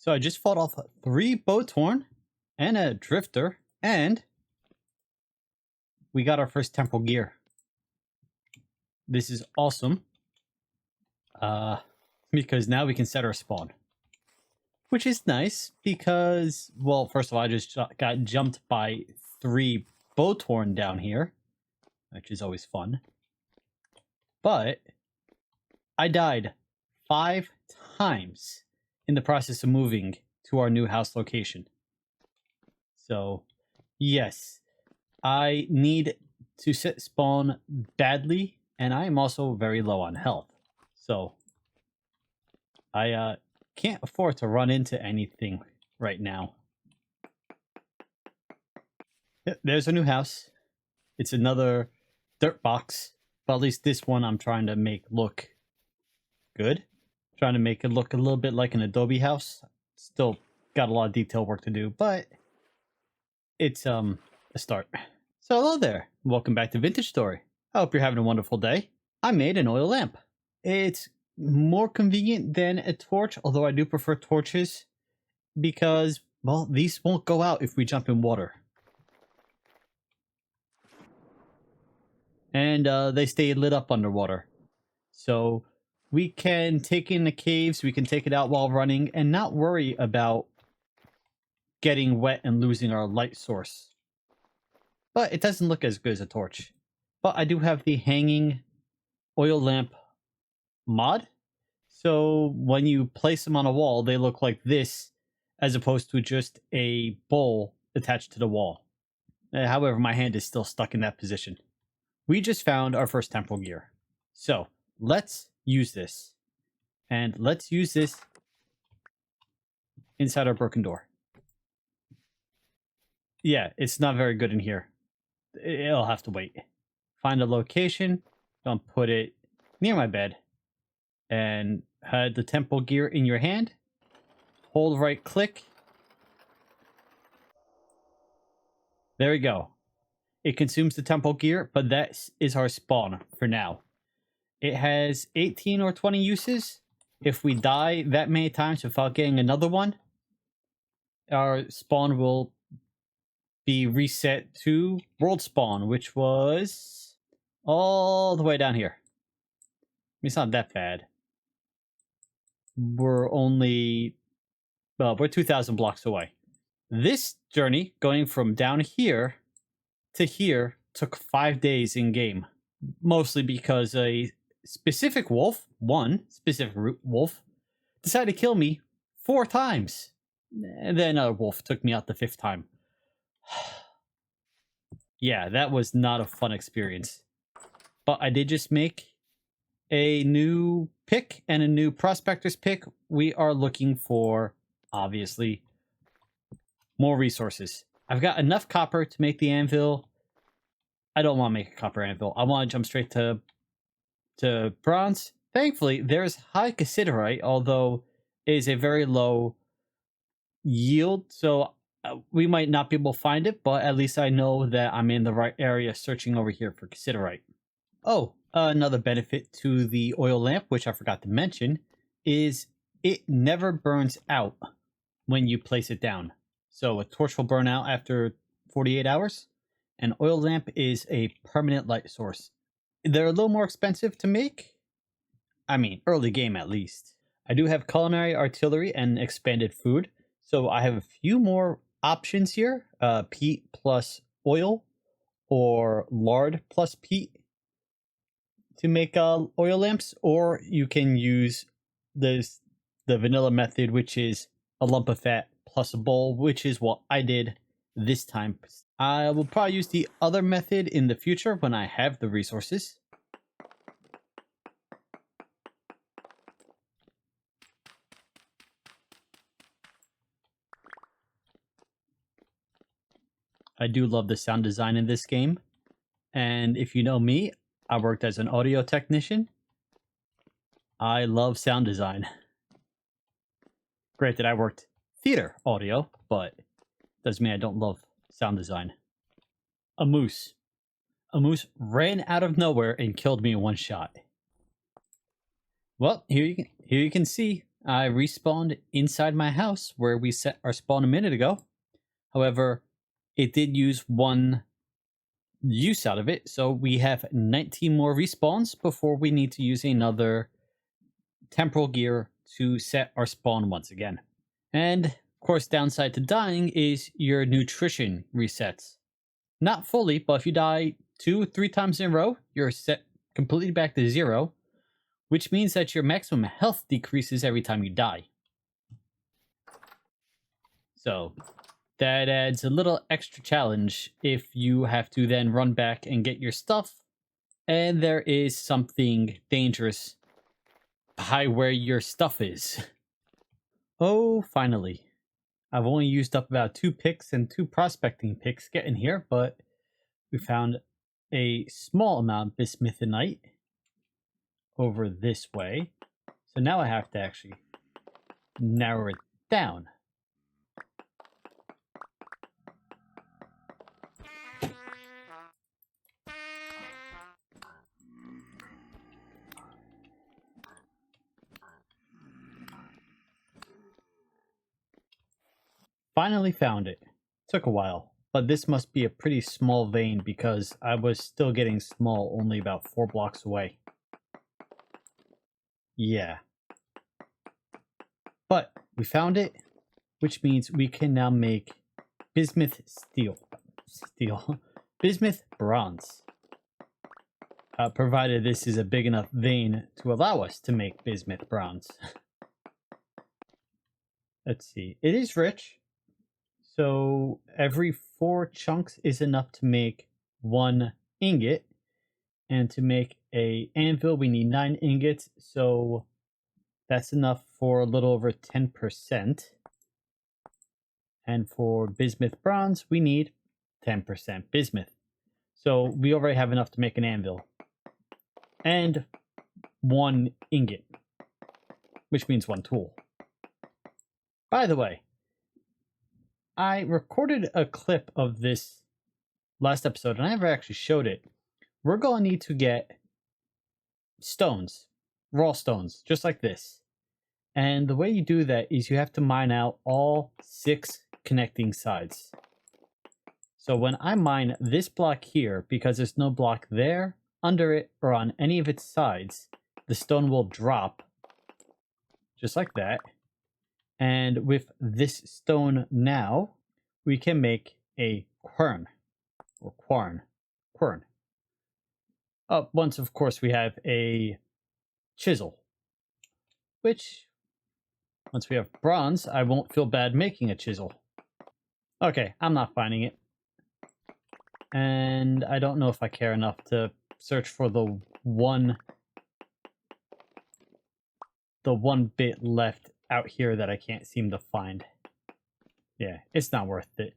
So I just fought off 3 Bowtorn and a Drifter, and we got our first Temporal Gear. This is awesome. Because now we can set our spawn. Which is nice because, well, first of all, I just got jumped by 3 Bowtorn down here, which is always fun. But I died 5 times in the process of moving to our new house location. So, yes, I need to set spawn badly, and I am also very low on health. So, I can't afford to run into anything right now. There's a new house. It's another dirt box, but at least this one I'm trying to make look good. Trying to make it look a little bit like an Adobe house. Still got a lot of detail work to do, but it's a start. So hello there. Welcome back to Vintage Story. I hope you're having a wonderful day. I made an oil lamp. It's more convenient than a torch, although I do prefer torches because, well, these won't go out if we jump in water. And they stay lit up underwater. So we can take in the caves, we can take it out while running, and not worry about getting wet and losing our light source. But it doesn't look as good as a torch. But I do have the hanging oil lamp mod. So when you place them on a wall, they look like this, as opposed to just a bowl attached to the wall. However, my hand is still stuck in that position. We just found our first temporal gear. So let's use this. And let's use this inside our broken door. Yeah, it's not very good in here. It'll have to wait. Find a location. Don't put it near my bed. And had the temporal gear in your hand. Hold right click. There we go. It consumes the temporal gear, but that is our spawn for now. It has 18 or 20 uses. If we die that many times without getting another one, our spawn will be reset to world spawn, which was all the way down here. It's not that bad. We're only, well, we're 2,000 blocks away. This journey, going from down here to here, took 5 days in game. Mostly because a specific wolf, one specific wolf, decided to kill me 4 times. And then another wolf took me out the 5th time. Yeah, that was not a fun experience. But I did just make a new pick and a new prospector's pick. We are looking for, obviously, more resources. I've got enough copper to make the anvil. I don't want to make a copper anvil. I want to jump straight to bronze. Thankfully, there's high cassiterite, although it is a very low yield, so we might not be able to find it, but at least I know that I'm in the right area searching over here for cassiterite. Oh, another benefit to the oil lamp, which I forgot to mention, is it never burns out when you place it down. So a torch will burn out after 48 hours. An oil lamp is a permanent light source. They're a little more expensive to make. I mean, early game at least. I do have culinary artillery and expanded food. So I have a few more options here. Peat plus oil or lard plus peat to make oil lamps. Or you can use the vanilla method, which is a lump of fat plus a bowl, which is what I did this time. I will probably use the other method in the future when I have the resources. I do love the sound design in this game. And if you know me, I worked as an audio technician. I love sound design. Granted, I worked theater audio, but doesn't mean I don't love sound design. A moose. A moose ran out of nowhere and killed me in one shot. Well, here you can see I respawned inside my house where we set our spawn a minute ago. However, it did use one use out of it, so we have 19 more respawns before we need to use another temporal gear to set our spawn once again. And of course, downside to dying is your nutrition resets. Not fully, but if you die 2-3 times in a row, you're set completely back to 0, which means that your maximum health decreases every time you die. So that adds a little extra challenge if you have to then run back and get your stuff, and there is something dangerous by where your stuff is. Oh, finally. I've only used up about 2 picks and 2 prospecting picks getting here, but we found a small amount of bismuthinite over this way. So now I have to actually narrow it down. Finally found it. Took a while, but this must be a pretty small vein because I was still getting small only about 4 blocks away. Yeah. But we found it, which means we can now make bismuth bismuth bronze. Provided this is a big enough vein to allow us to make bismuth bronze. Let's see. It is rich. So every 4 chunks is enough to make 1 ingot. And to make a anvil, we need 9 ingots. So that's enough for a little over 10%. And for bismuth bronze, we need 10% bismuth. So we already have enough to make an anvil. And 1 ingot, which means 1 tool. By the way, I recorded a clip of this last episode, and I never actually showed it. We're going to need to get stones, raw stones, just like this. And the way you do that is you have to mine out all 6 connecting sides. So when I mine this block here, because there's no block there, under it, or on any of its sides, the stone will drop, just like that. And with this stone now, we can make a quern, or quern. Once, of course, we have a chisel, which, once we have bronze, I won't feel bad making a chisel. Okay, I'm not finding it. And I don't know if I care enough to search for the one bit left out here that I can't seem to find. Yeah, it's not worth it.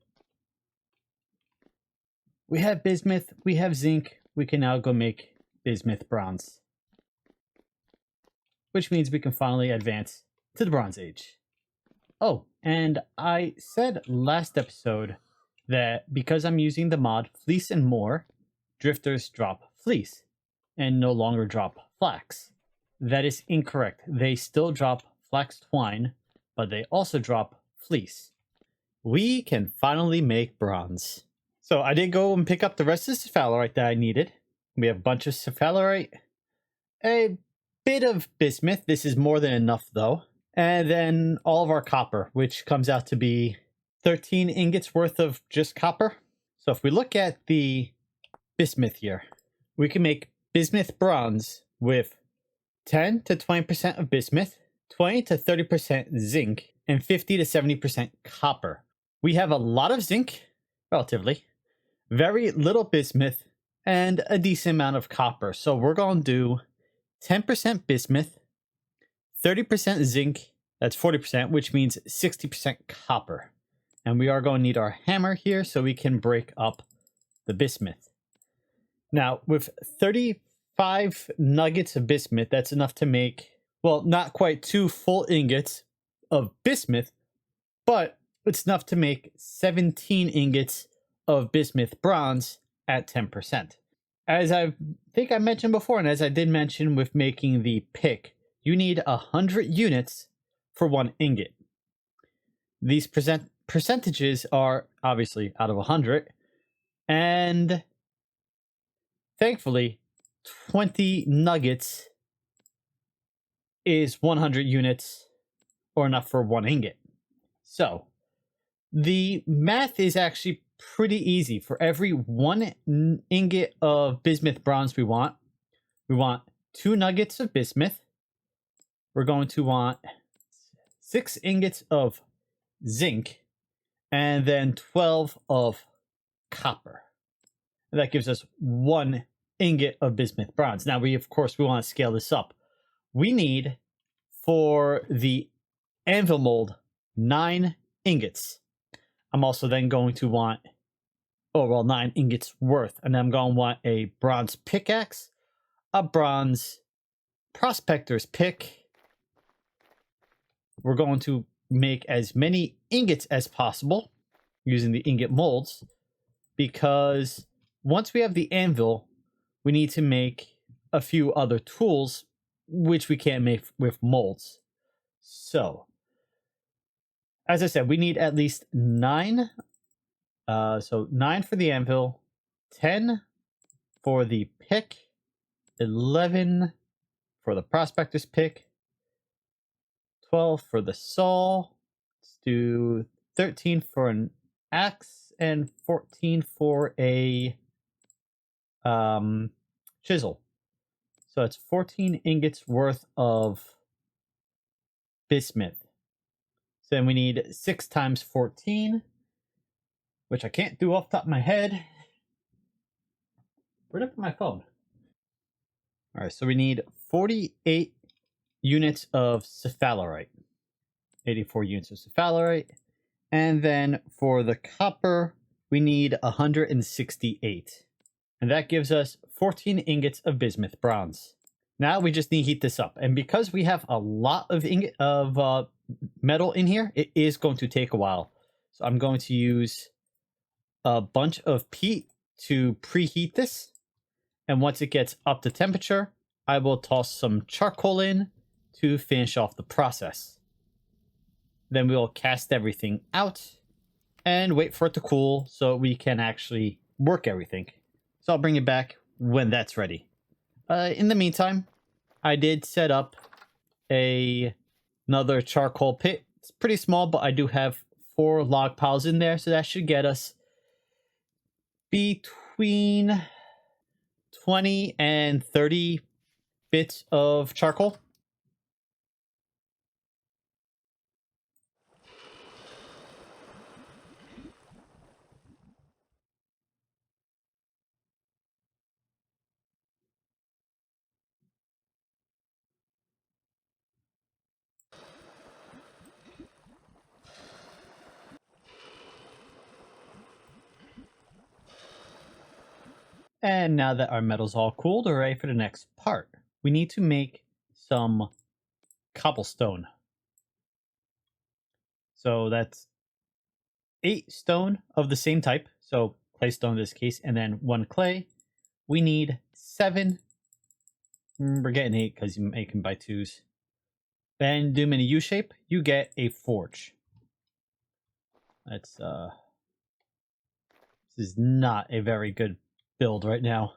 We have bismuth, we have zinc, we can now go make bismuth bronze. Which means we can finally advance to the Bronze Age. Oh, and I said last episode that because I'm using the mod Fleece and More, drifters drop fleece and no longer drop flax. That is incorrect. They still drop flax twine, but they also drop fleece. We can finally make bronze. So I did go and pick up the rest of the cephalerite that I needed. We have a bunch of cephalerite, a bit of bismuth. This is more than enough though. And then all of our copper, which comes out to be 13 ingots worth of just copper. So if we look at the bismuth here, we can make bismuth bronze with 10 to 20% of bismuth, 20 to 30% zinc, and 50 to 70% copper. We have a lot of zinc, relatively, very little bismuth, and a decent amount of copper. So we're going to do 10% bismuth, 30% zinc, that's 40%, which means 60% copper. And we are going to need our hammer here so we can break up the bismuth. Now, with 35 nuggets of bismuth, that's enough to make, well, not quite 2 full ingots of bismuth, but it's enough to make 17 ingots of bismuth bronze at 10%. As I think I mentioned before, and as I did mention with making the pick, you need 100 units for 1 ingot. These percentages are obviously out of 100, and thankfully 20 nuggets is 100 units, or enough for 1 ingot. So the math is actually pretty easy. For every 1 ingot of bismuth bronze we want 2 nuggets of bismuth. We're going to want 6 ingots of zinc, and then 12 of copper. And that gives us 1 ingot of bismuth bronze. Now, we want to scale this up. We need, for the anvil mold, 9 ingots. I'm also then going to want, 9 ingots worth. And I'm going to want a bronze pickaxe, a bronze prospector's pick. We're going to make as many ingots as possible using the ingot molds, because once we have the anvil, we need to make a few other tools, which we can't make with molds. So, as I said, we need at least 9. So 9 for the anvil, 10 for the pick, 11 for the prospector's pick, 12 for the saw. Let's do 13 for an axe, and 14 for a chisel. So it's 14 ingots worth of bismuth. So then we need 6 times 14, which I can't do off the top of my head. Where'd I put my phone? All right, so we need 48 units of cephalerite, 84 units of cephalerite, and then for the copper, we need 168. And that gives us 14 ingots of bismuth bronze. Now we just need to heat this up. And because we have a lot of metal in here, it is going to take a while. So I'm going to use a bunch of peat to preheat this. And once it gets up to temperature, I will toss some charcoal in to finish off the process. Then we will cast everything out and wait for it to cool so we can actually work everything. So I'll bring it back when that's ready. In the meantime, I did set up another charcoal pit. It's pretty small, but I do have 4 log piles in there, so that should get us between 20 and 30 bits of charcoal. And now that our metal's all cooled, we're ready for the next part. We need to make some cobblestone. So that's 8 stone of the same type. So clay stone in this case, and then 1 clay. We need 7. We're getting 8 because you make them by 2s. Then do them in a U shape. You get a forge. That's this is not a very good build right now.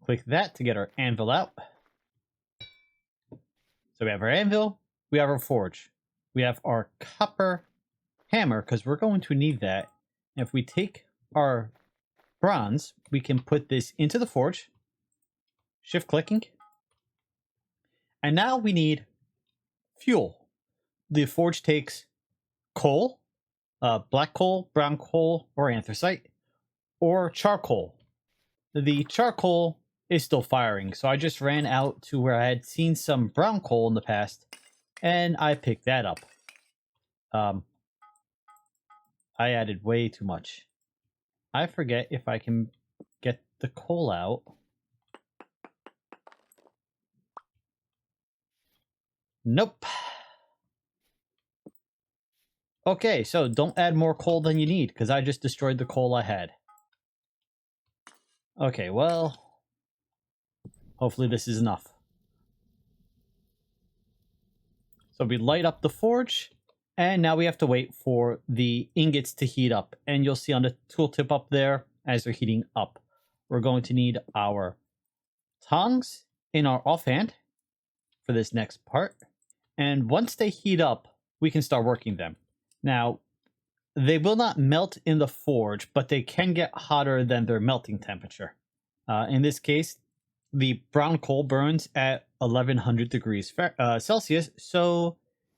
Click that to get our anvil out. So we have our anvil, we have our forge, we have our copper hammer, because we're going to need that. And if we take our bronze, we can put this into the forge, shift clicking. And now we need fuel. The forge takes coal, black coal, brown coal, or anthracite, or charcoal. The charcoal is still firing, so I just ran out to where I had seen some brown coal in the past, and I picked that up. I added way too much. I forget if I can get the coal out. Nope. Okay, so don't add more coal than you need, because I just destroyed the coal I had. Okay, well, hopefully this is enough. So we light up the forge, and now we have to wait for the ingots to heat up. And you'll see on the tooltip up there, as they're heating up, we're going to need our tongs in our offhand for this next part. And once they heat up, we can start working them. Now, they will not melt in the forge, but they can get hotter than their melting temperature. In this case, the brown coal burns at 1100 degrees Celsius, so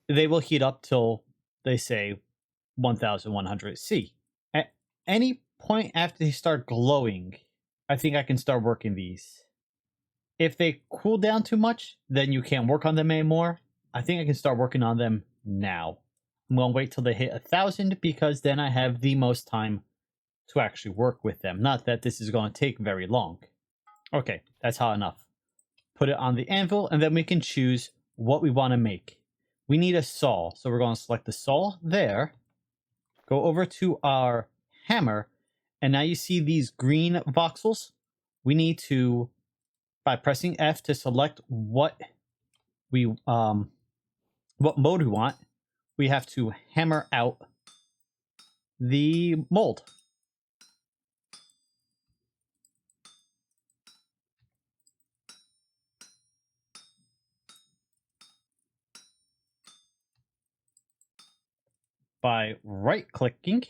they will heat up till, they say, 1100 C. At any point after they start glowing, I think I can start working these. If they cool down too much, then you can't work on them anymore. I think I can start working on them now. I'm going to wait till they hit 1000 because then I have the most time to actually work with them. Not that this is going to take very long. Okay, that's hot enough. Put it on the anvil, and then we can choose what we want to make. We need a saw, so we're going to select the saw there. Go over to our hammer, and now you see these green voxels. We need to, by pressing F to select what mode we want, we have to hammer out the mold. By right-clicking,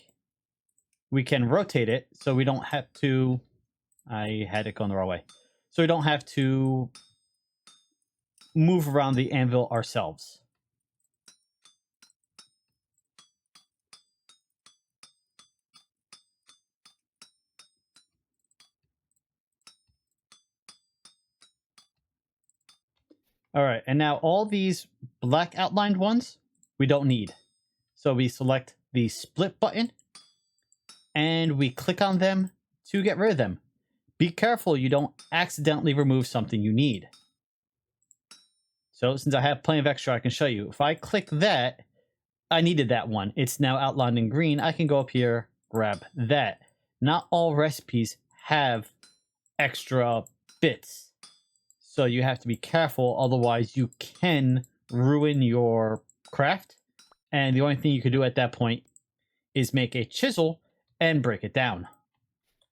we can rotate it so we don't have to... I had it going the wrong way. So we don't have to move around the anvil ourselves. All right, and now all these black outlined ones, we don't need. So we select the split button, and we click on them to get rid of them. Be careful you don't accidentally remove something you need. So since I have plenty of extra, I can show you. If I click that, I needed that one. It's now outlined in green. I can go up here, grab that. Not all recipes have extra bits. So you have to be careful, otherwise you can ruin your craft. And the only thing you can do at that point is make a chisel and break it down.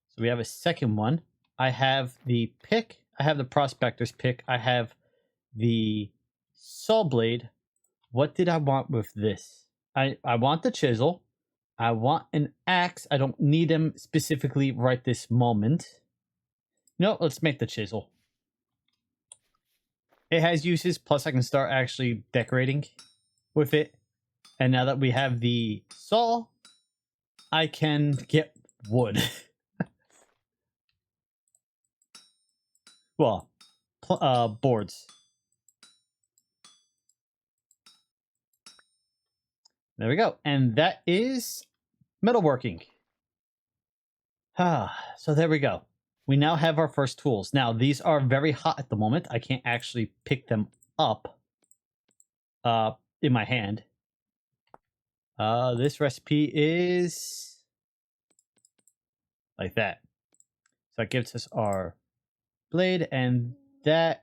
So we have a second one. I have the pick. I have the prospector's pick. I have the saw blade. What did I want with this? I want the chisel. I want an axe. I don't need them specifically right this moment. No, let's make the chisel. It has uses, plus I can start actually decorating with it. And now that we have the saw, I can get wood. Well, boards. There we go. And that is metalworking. So there we go. We now have our first tools. Now, these are very hot at the moment. I can't actually pick them up in my hand. This recipe is like that. So that gives us our blade, and that...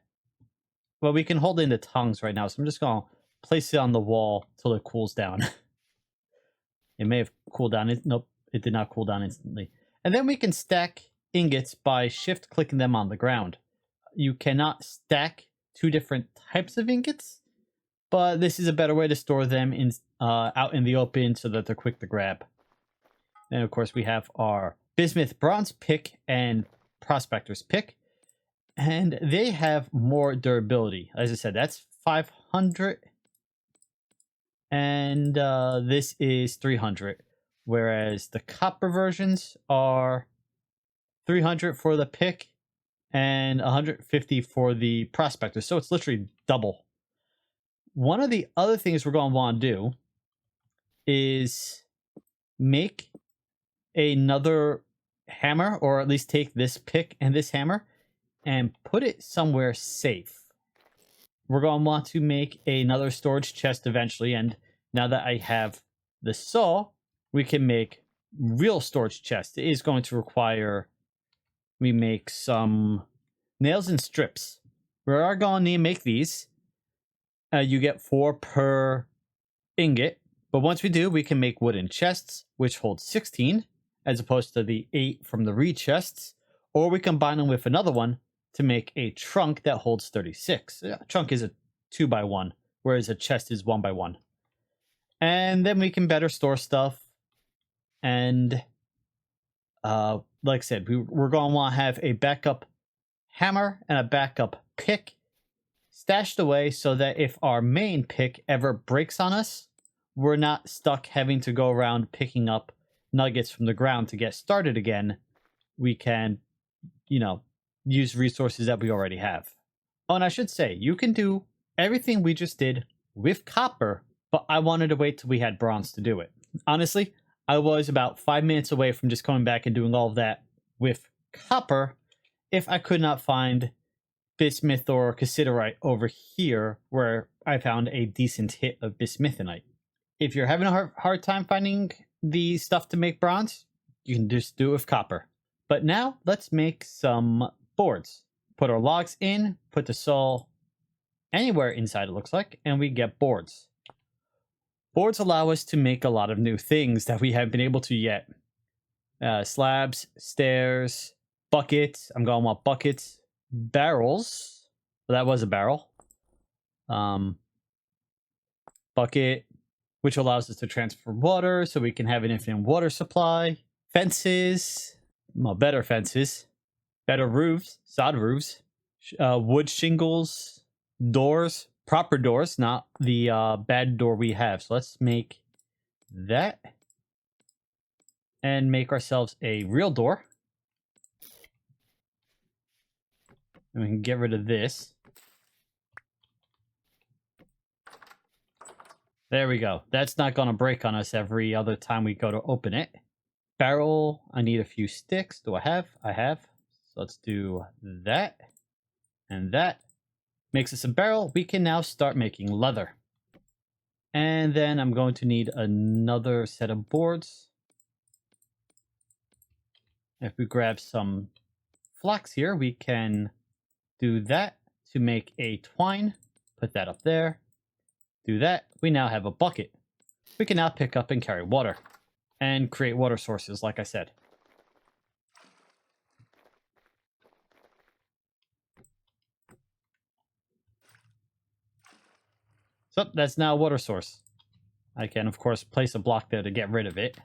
Well, we can hold in the tongs right now, so I'm just going to place it on the wall till it cools down. It may have cooled down. Nope, it did not cool down instantly. And then we can stack ingots by shift-clicking them on the ground. You cannot stack two different types of ingots, but this is a better way to store them in out in the open so that they're quick to grab. And of course, we have our Bismuth bronze pick and prospector's pick, and they have more durability. As I said, that's 500, and this is 300, whereas the copper versions are 300 for the pick and 150 for the prospector. So it's literally double. One of the other things we're going to want to do is make another hammer, or at least take this pick and this hammer and put it somewhere safe. We're going to want to make another storage chest eventually, and now that I have the saw, we can make real storage chests. It is going to require we make some nails and strips. We are going to make these. You get 4 per ingot. But once we do, we can make wooden chests, which hold 16, as opposed to the 8 from the reed chests. Or we combine them with another one to make a trunk that holds 36. A trunk is a 2x1, whereas a chest is 1x1. And then we can better store stuff. And like I said, we're going to want to have a backup hammer and a backup pick stashed away so that if our main pick ever breaks on us, we're not stuck having to go around picking up nuggets from the ground to get started again. We can, use resources that we already have. Oh, and I should say, you can do everything we just did with copper, but I wanted to wait till we had bronze to do it. Honestly, I was about 5 minutes away from just coming back and doing all of that with copper if I could not find bismuth or cassiterite over here where I found a decent hit of bismuthinite. If you're having a hard time finding the stuff to make bronze, you can just do it with copper. But now let's make some boards. Put our logs in, put the saw anywhere inside it looks like, and we get boards. Boards allow us to make a lot of new things that we haven't been able to yet. Slabs, stairs, buckets. I'm going to want buckets. Barrels. Well, that was a barrel. Bucket, which allows us to transfer water so we can have an infinite water supply. Fences. Well, better fences. Better roofs. Sod roofs. Wood shingles. Doors. Proper doors, not the bad door we have. So let's make that. And make ourselves a real door. And we can get rid of this. There we go. That's not going to break on us every other time we go to open it. Barrel, I need a few sticks. Do I have? I have. So let's do that. And that makes us a barrel. We can now start making leather. And then I'm going to need another set of boards. If we grab some flax here, we can do that to make a twine. Put that up there. Do that. We now have a bucket. We can now pick up and carry water. And create water sources, like I said. So that's now a water source. I can, of course, place a block there to get rid of it.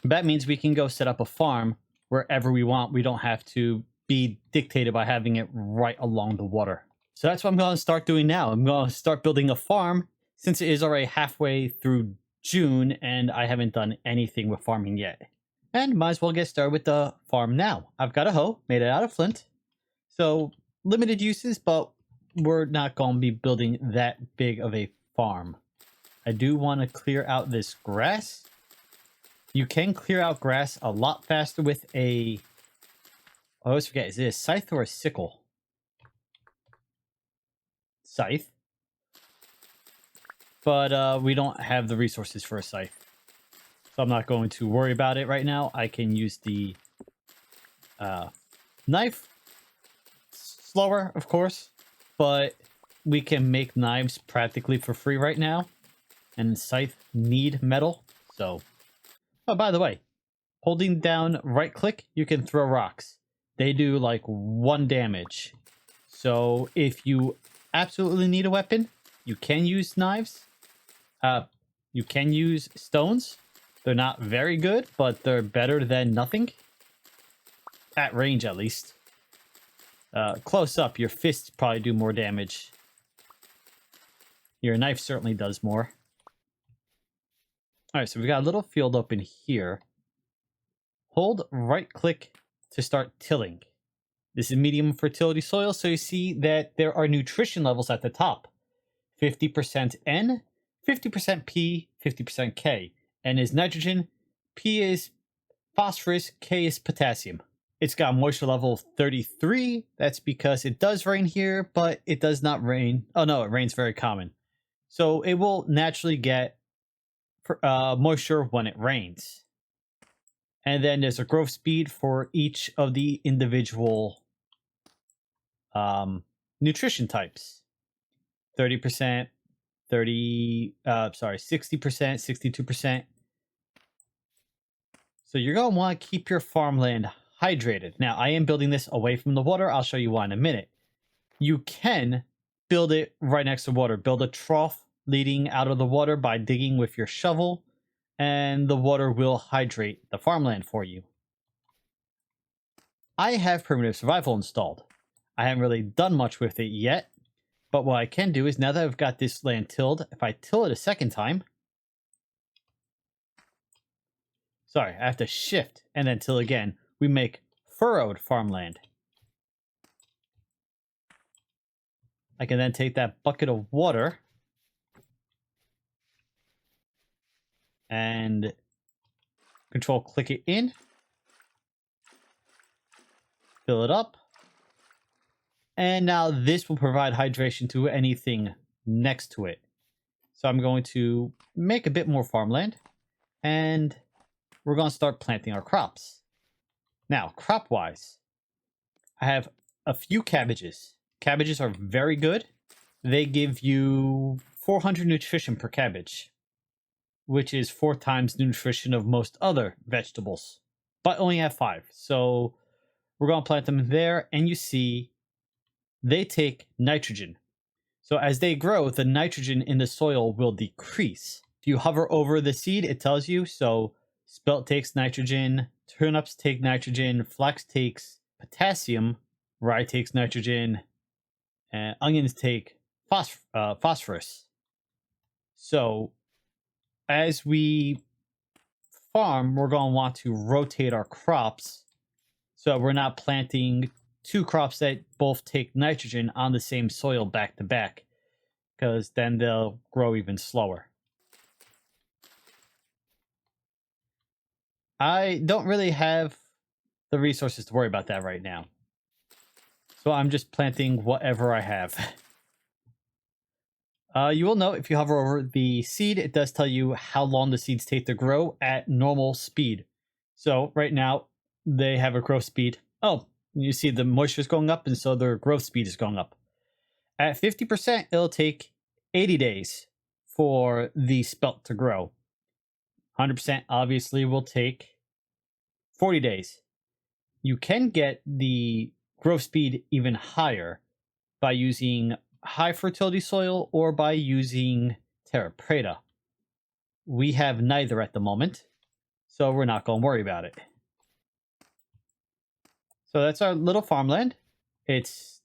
That means we can go set up a farm wherever we want. We don't have to be dictated by having it right along the water. So that's what I'm going to start doing now. I'm going to start building a farm since it is already halfway through June and I haven't done anything with farming yet. And might as well get started with the farm now. I've got a hoe, made it out of flint. So limited uses, but we're not going to be building that big of a farm. I do want to clear out this grass. You can clear out grass a lot faster with a... I always forget, is it a scythe or a sickle? Scythe. But we don't have the resources for a scythe. So I'm not going to worry about it right now. I can use the knife. Slower, of course. But we can make knives practically for free right now. And scythe need metal. So... Oh, by the way, holding down right click, you can throw rocks. They do like 1 damage. So if you absolutely need a weapon, you can use knives. You can use stones. They're not very good, but they're better than nothing. At range, at least. Close up, your fists probably do more damage. Your knife certainly does more. Alright, so we got a little field open here. Hold right click to start tilling. This is medium fertility soil, so you see that there are nutrition levels at the top. 50% N, 50% P, 50% K. N is nitrogen, P is phosphorus, K is potassium. It's got a moisture level of 33. That's because it does rain here, but it does not rain. Oh no, it rains very common. So it will naturally get moisture when it rains. And then there's a growth speed for each of the individual nutrition types. 30%, 30, sorry, 60%, 62%. So you're going to want to keep your farmland hydrated. Now, I am building this away from the water. I'll show you why in a minute. You can build it right next to water. Build a trough leading out of the water by digging with your shovel, and the water will hydrate the farmland for you. I have primitive survival installed. I haven't really done much with it yet, but what I can do is now that I've got this land tilled, if I till it a second time, sorry, I have to shift and then till again, we make furrowed farmland. I can then take that bucket of water and control click it in, fill it up, and now this will provide hydration to anything next to it. So I'm going to make a bit more farmland, and we're going to start planting our crops. Now, crop-wise, I have a few cabbages. Cabbages are very good. They give you 400 nutrition per cabbage, which is 4 times the nutrition of most other vegetables, but only have 5. So we're going to plant them there, and you see they take nitrogen. So as they grow, the nitrogen in the soil will decrease. If you hover over the seed, it tells you. So spelt takes nitrogen, turnips take nitrogen, flax takes potassium, rye takes nitrogen, and onions take phosphorus. So as we farm, we're going to want to rotate our crops so we're not planting 2 crops that both take nitrogen on the same soil back to back, because then they'll grow even slower. I don't really have the resources to worry about that right now, so I'm just planting whatever I have. You will note if you hover over the seed, it does tell you how long the seeds take to grow at normal speed. So right now they have a growth speed. Oh, you see the moisture is going up, and so their growth speed is going up. At 50%, it'll take 80 days for the spelt to grow. 100% obviously will take 40 days. You can get the growth speed even higher by using high fertility soil or by using terra preta. We have neither at the moment, so we're not going to worry about it. So that's our little farmland. It's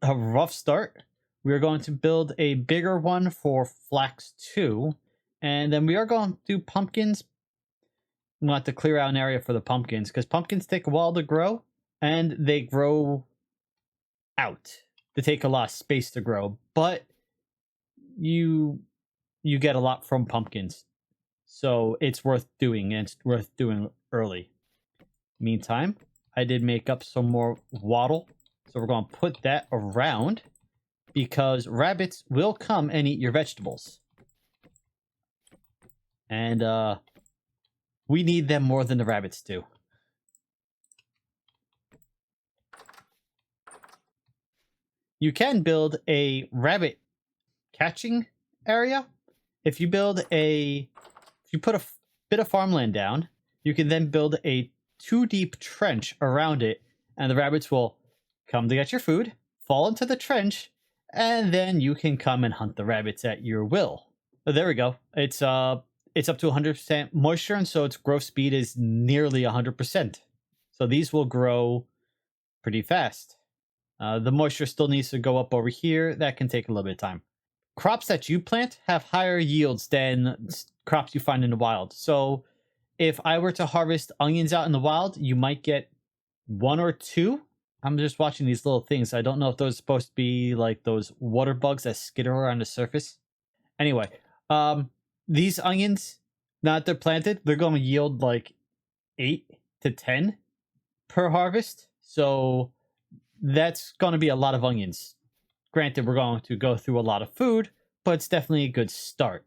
a rough start. We're going to build a bigger one for flax 2, and then we are going to do pumpkins. We want to clear out an area for the pumpkins, because pumpkins take a while to grow, and they grow out. They take a lot of space to grow, but you get a lot from pumpkins. So it's worth doing, and it's worth doing early. Meantime, I did make up some more wattle, so we're going to put that around, because rabbits will come and eat your vegetables. And we need them more than the rabbits do. You can build a rabbit catching area. If you put a bit of farmland down, you can then build a 2-deep trench around it, and the rabbits will come to get your food, fall into the trench, and then you can come and hunt the rabbits at your will. Oh, there we go. It's up to 100% moisture, and so its growth speed is nearly 100%. So these will grow pretty fast. The moisture still needs to go up over here. That can take a little bit of time. Crops that you plant have higher yields than crops you find in the wild. So if I were to harvest onions out in the wild, you might get 1 or 2. I'm just watching these little things. I don't know if those are supposed to be like those water bugs that skitter around the surface. Anyway, these onions, now that they're planted, they're going to yield like 8 to 10 per harvest. So that's going to be a lot of onions. Granted, we're going to go through a lot of food, but it's definitely a good start.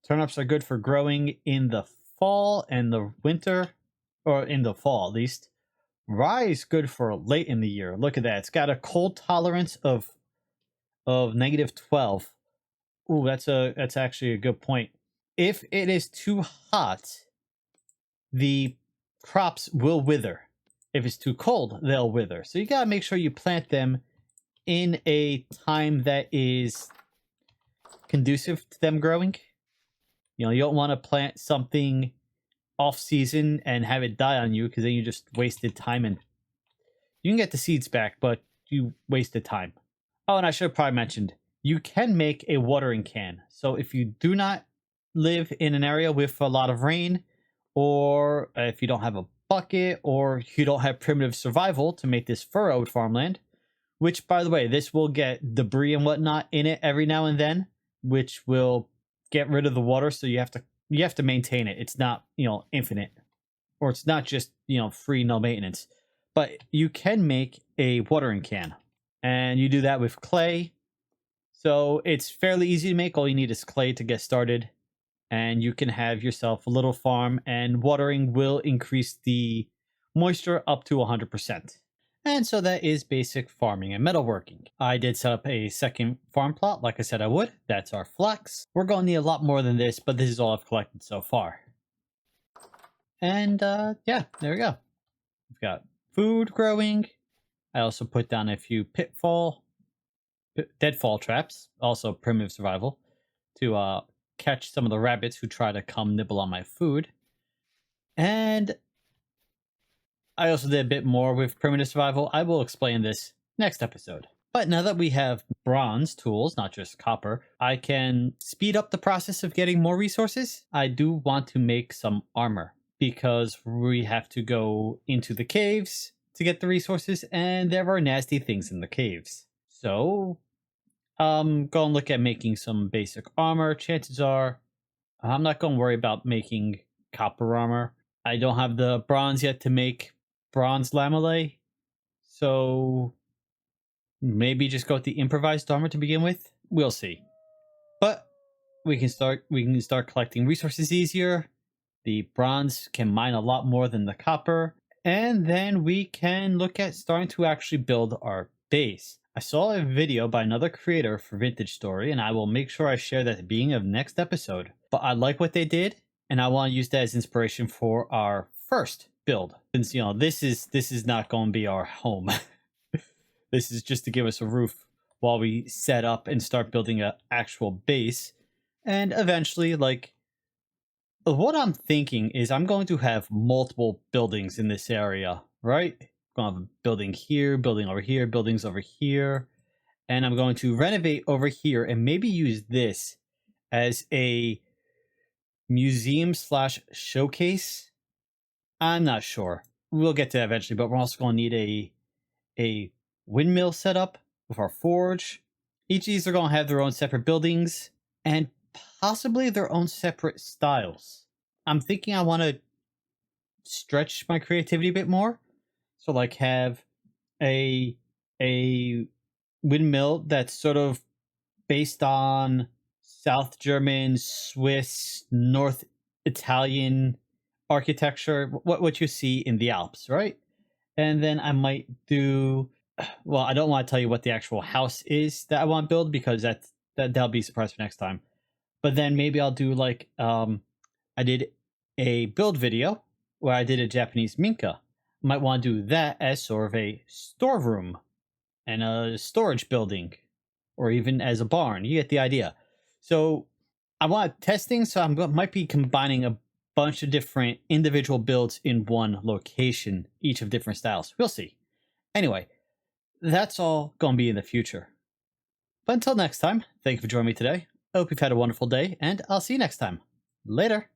Turnips are good for growing in the fall and the winter, or in the fall at least. Rye is good for late in the year. Look at that. It's got a cold tolerance of -12. Ooh, that's actually a good point. If it is too hot, the crops will wither. If it's too cold, they'll wither. So you gotta make sure you plant them in a time that is conducive to them growing. You know, you don't want to plant something off season and have it die on you, because then you just wasted time, and you can get the seeds back, but you wasted time. Oh, and I should have probably mentioned, you can make a watering can. So if you do not live in an area with a lot of rain, or if you don't have a bucket, or you don't have primitive survival to make this furrowed farmland, which, by the way, this will get debris and whatnot in it every now and then, which will get rid of the water. So you have to maintain it. It's not, infinite, or it's not just, free, no maintenance. But you can make a watering can, and you do that with clay. So it's fairly easy to make. All you need is clay to get started, and you can have yourself a little farm, and watering will increase the moisture up to 100%. And so that is basic farming and metalworking. I did set up a second farm plot, like I said I would. That's our flax. We're going to need a lot more than this, but this is all I've collected so far. And yeah, there we go. We've got food growing. I also put down a few deadfall traps, also primitive survival, to catch some of the rabbits who try to come nibble on my food. And I also did a bit more with primitive survival. I will explain this next episode. But now that we have bronze tools, not just copper, I can speed up the process of getting more resources. I do want to make some armor, because we have to go into the caves to get the resources, and there are nasty things in the caves. So, go and look at making some basic armor. Chances are, I'm not going to worry about making copper armor. I don't have the bronze yet to make bronze lamellae, so maybe just go with the improvised armor to begin with. We'll see. But we can start collecting resources easier. The bronze can mine a lot more than the copper, and then we can look at starting to actually build our base. I saw a video by another creator for Vintage Story, and I will make sure I share that at the beginning of next episode. But I like what they did, and I want to use that as inspiration for our first build. Since, this is not going to be our home. This is just to give us a roof while we set up and start building an actual base. And eventually, what I'm thinking is I'm going to have multiple buildings in this area, right? I'm going to have a building here, building over here, buildings over here. And I'm going to renovate over here and maybe use this as a museum / showcase. I'm not sure. We'll get to that eventually, but we're also going to need a windmill setup with our forge. Each of these are going to have their own separate buildings and possibly their own separate styles. I'm thinking I want to stretch my creativity a bit more. So have a windmill that's sort of based on South German, Swiss, North Italian architecture, what you see in the Alps, right? And then I might do, well, I don't want to tell you what the actual house is that I want to build, because that'll be a surprise for next time. But then maybe I'll do I did a build video where I did a Japanese minka. Might want to do that as sort of a storeroom and a storage building, or even as a barn. You get the idea. So I want testing, so might be combining a bunch of different individual builds in one location, each of different styles. We'll see. Anyway, that's all going to be in the future. But until next time, thank you for joining me today. I hope you've had a wonderful day, and I'll see you next time. Later.